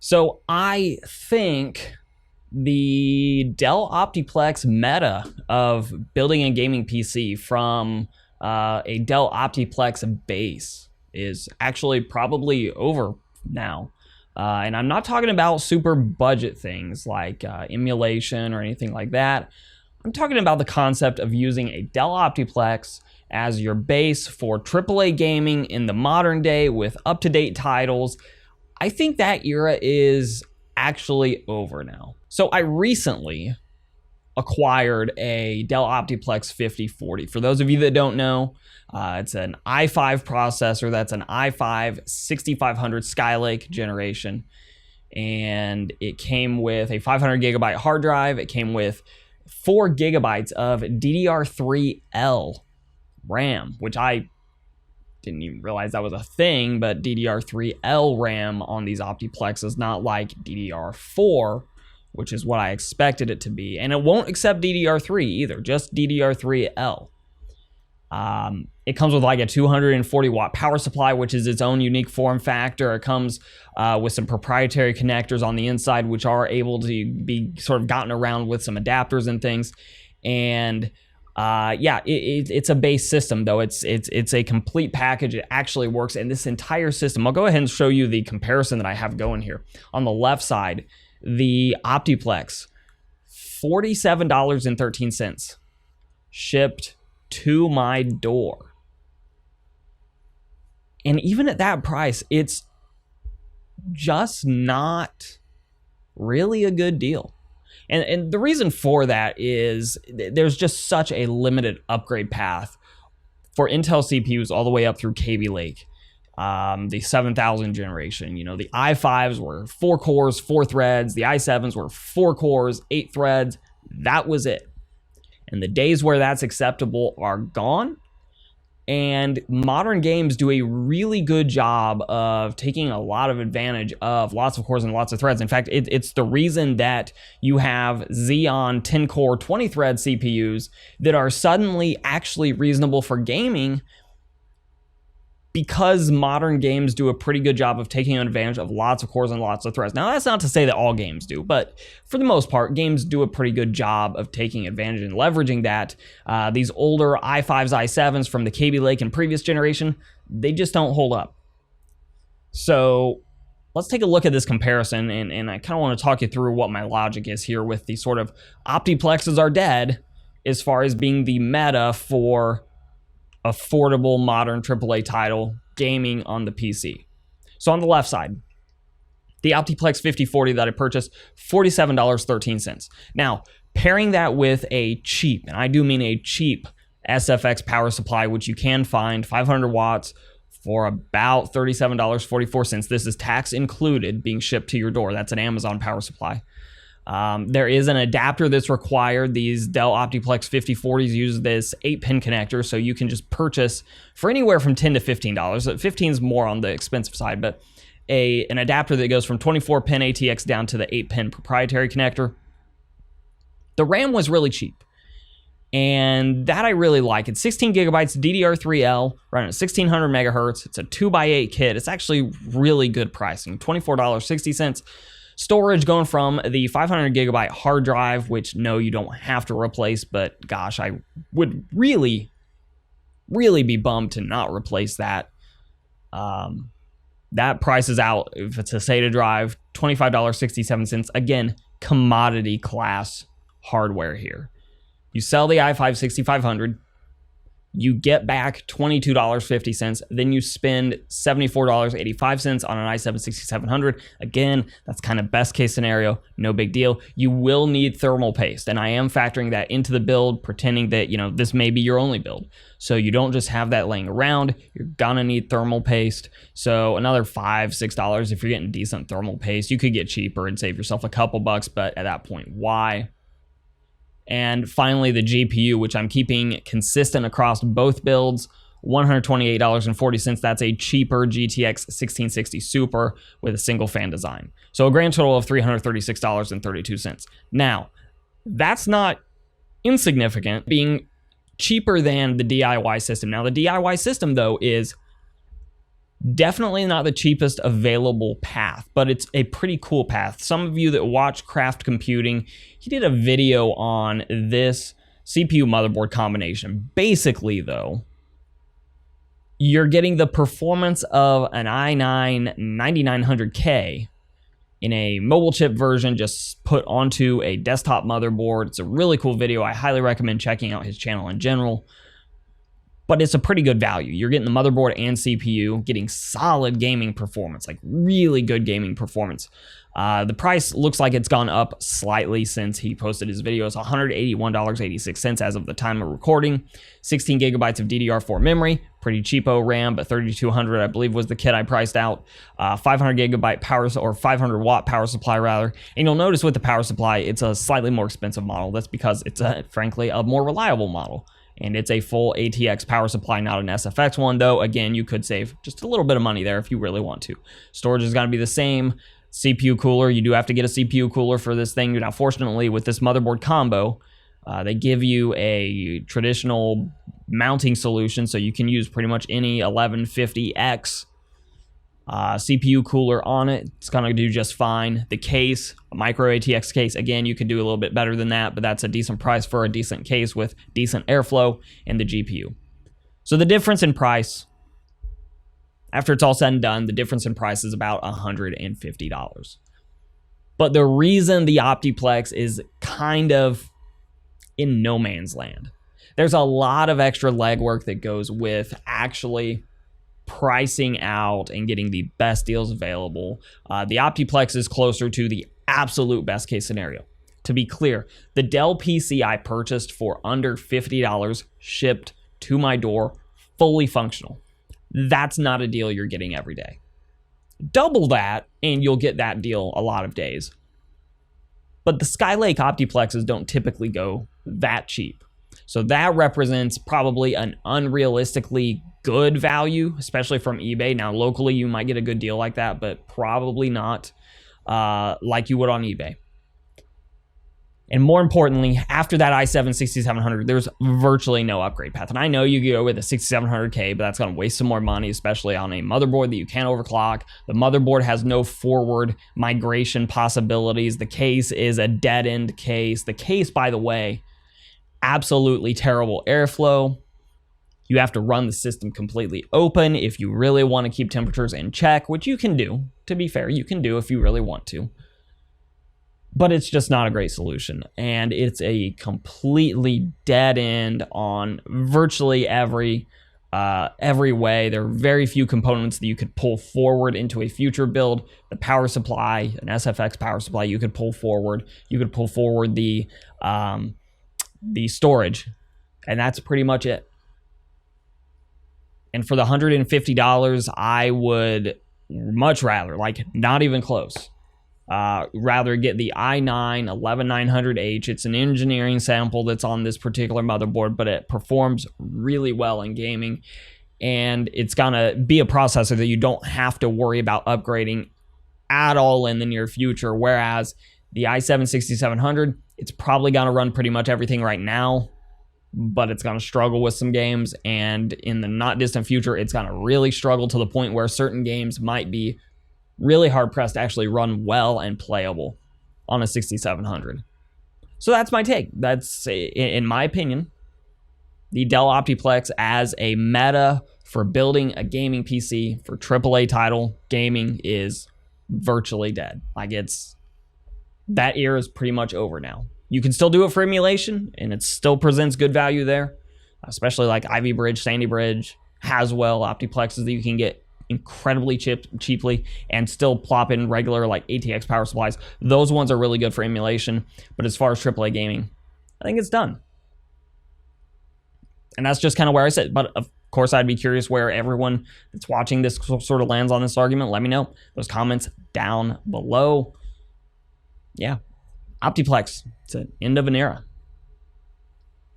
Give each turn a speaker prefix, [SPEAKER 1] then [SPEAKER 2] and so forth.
[SPEAKER 1] So I think the Dell Optiplex meta of building a gaming PC from a Dell Optiplex base is actually probably over now. And I'm not talking about super budget things like emulation or anything like that. I'm talking about the concept of using a Dell Optiplex as your base for AAA gaming in the modern day with up-to-date titles. I think that era is actually over now. So I recently acquired a Dell Optiplex 5040. For those of you that don't know, it's an i5 processor. That's an i5 6500 Skylake generation. And it came with a 500 gigabyte hard drive. It came with 4 gigabytes of DDR3L RAM, which I didn't even realize that was a thing, but DDR3L RAM on these Optiplex is not like DDR4, which is what I expected it to be. And it won't accept DDR3 either, just DDR3L. It comes with like a 240 watt power supply, which is its own unique form factor. It comes with some proprietary connectors on the inside, which are able to be sort of gotten around with some adapters and things. And yeah, it's a base system though. It's a complete package. It actually works. And this entire system, I'll go ahead and show you the comparison that I have going here. On the left side, the Optiplex, $47.13, shipped to my door. And even at that price, it's just not really a good deal. And the reason for that is there's just such a limited upgrade path for Intel CPUs all the way up through Kaby Lake, the 7000 generation. You know, the i5s were 4 cores, 4 threads. The i7s were 4 cores, 8 threads. That was it. And the days where that's acceptable are gone. And modern games do a really good job of taking a lot of advantage of lots of cores and lots of threads. In fact, it's the reason that you have Xeon 10-core 20-thread CPUs that are suddenly actually reasonable for gaming, because modern games do a pretty good job of taking advantage of lots of cores and lots of threads. Now, that's not to say that all games do, but for the most part, games do a pretty good job of taking advantage and leveraging that. These older i5s, i7s from the Kaby Lake and previous generation, they just don't hold up. So let's take a look at this comparison, and I kind of want to talk you through what my logic is here with the sort of Optiplexes are dead as far as being the meta for affordable modern AAA title gaming on the PC. So on the left side, the Optiplex 5040 that I purchased, $47.13. Now, pairing that with a cheap, and I do mean a cheap SFX power supply, which you can find 500 watts for about $37.44. This is tax included, being shipped to your door. That's an Amazon power supply. There is an adapter that's required. These Dell Optiplex 5040s use this 8-pin connector, so you can just purchase for anywhere from $10 to $15. 15 is more on the expensive side, but an adapter that goes from 24-pin ATX down to the 8-pin proprietary connector. The RAM was really cheap, and that I really like. It's 16 gigabytes DDR3L, running at 1600 megahertz. It's a 2x8 kit. It's actually really good pricing, $24.60. Storage going from the 500 gigabyte hard drive, which no, you don't have to replace, but gosh, I would really be bummed to not replace that. That price is out if it's a SATA drive, $25.67. Again, commodity class hardware here. You sell the i5 6500, you get back $22.50, then you spend $74.85 on an i7 6700. Again, that's kind of best case scenario, no big deal. You will need thermal paste, and I am factoring that into the build, pretending that, you know, this may be your only build. So you don't just have that laying around, you're gonna need thermal paste. So another $5, $6 if you're getting decent thermal paste. You could get cheaper and save yourself a couple bucks, but at that point, why? And finally, the GPU, which I'm keeping consistent across both builds, $128.40. That's a cheaper GTX 1660 Super with a single fan design. So a grand total of $336.32. Now, that's not insignificant, being cheaper than the DIY system. Now, the DIY system, though, is Definitely not the cheapest available path, but it's a pretty cool path. Some of you that watch Craft Computing, he did a video on this CPU motherboard combination. Basically, though, you're getting the performance of an i9 9900K in a mobile chip version just put onto a desktop motherboard. It's a really cool video. I highly recommend checking out his channel in general. But it's a pretty good value. You're getting the motherboard and CPU, getting solid gaming performance, like really good gaming performance. The price looks like it's gone up slightly since he posted his video. It's $181.86 as of the time of recording. 16 gigabytes of DDR4 memory, pretty cheapo RAM, but 3200 I believe was the kit I priced out. 500 gigabyte power, or 500 watt power supply rather. And you'll notice with the power supply, it's a slightly more expensive model. That's because it's frankly a more reliable model. And it's a full ATX power supply, not an SFX one, though. Again, you could save just a little bit of money there if you really want to. Storage is going to be the same. CPU cooler, you do have to get a CPU cooler for this thing. Now, fortunately, with this motherboard combo, they give you a traditional mounting solution, so you can use pretty much any 1150X CPU cooler on it. It's going to do just fine. The case, a micro ATX case, again, you could do a little bit better than that, but that's a decent price for a decent case with decent airflow and the GPU. So the difference in price, after it's all said and done, the difference in price is about $150. But the reason the Optiplex is kind of in no man's land, there's a lot of extra legwork that goes with actually pricing out and getting the best deals available. The Optiplex is closer to the absolute best case scenario. To be clear, the Dell PC I purchased for under $50 shipped to my door, fully functional. That's not a deal you're getting every day. Double that and you'll get that deal a lot of days. But the Skylake Optiplexes don't typically go that cheap. So that represents probably an unrealistically good value, especially from eBay. Now, locally, you might get a good deal like that, but probably not like you would on eBay. And more importantly, after that i7 6700, there's virtually no upgrade path. And I know you go with a 6700K, but that's going to waste some more money, especially on a motherboard that you can't overclock. The motherboard has no forward migration possibilities. The case is a dead-end case. The case, by the way, absolutely terrible airflow. You have to run the system completely open if you really want to keep temperatures in check, which you can do. To be fair, you can do if you really want to. But it's just not a great solution. And it's a completely dead end on virtually every way. There are very few components that you could pull forward into a future build. The power supply, an SFX power supply, you could pull forward. You could pull forward the storage, and that's pretty much it. And for the $150, I would much rather, like not even close, rather get the i9 11900H. It's an engineering sample that's on this particular motherboard, but it performs really well in gaming, and it's gonna be a processor that you don't have to worry about upgrading at all in the near future. Whereas the i7 6700, it's probably gonna run pretty much everything right now, but it's going to struggle with some games, and in the not distant future, it's going to really struggle to the point where certain games might be really hard pressed to actually run well and playable on a 6700. So that's my take. That's, in my opinion, the Dell Optiplex as a meta for building a gaming PC for AAA title gaming is virtually dead. Like, that era is pretty much over now. You can still do it for emulation, and it still presents good value there, especially like Ivy Bridge, Sandy Bridge, Haswell, Optiplexes that you can get incredibly cheaply and still plop in regular like ATX power supplies. Those ones are really good for emulation, but as far as AAA gaming, I think it's done. And that's just kind of where I sit. But of course, I'd be curious where everyone that's watching this sort of lands on this argument. Let me know. Those comments down below. Yeah. Optiplex, it's an end of an era.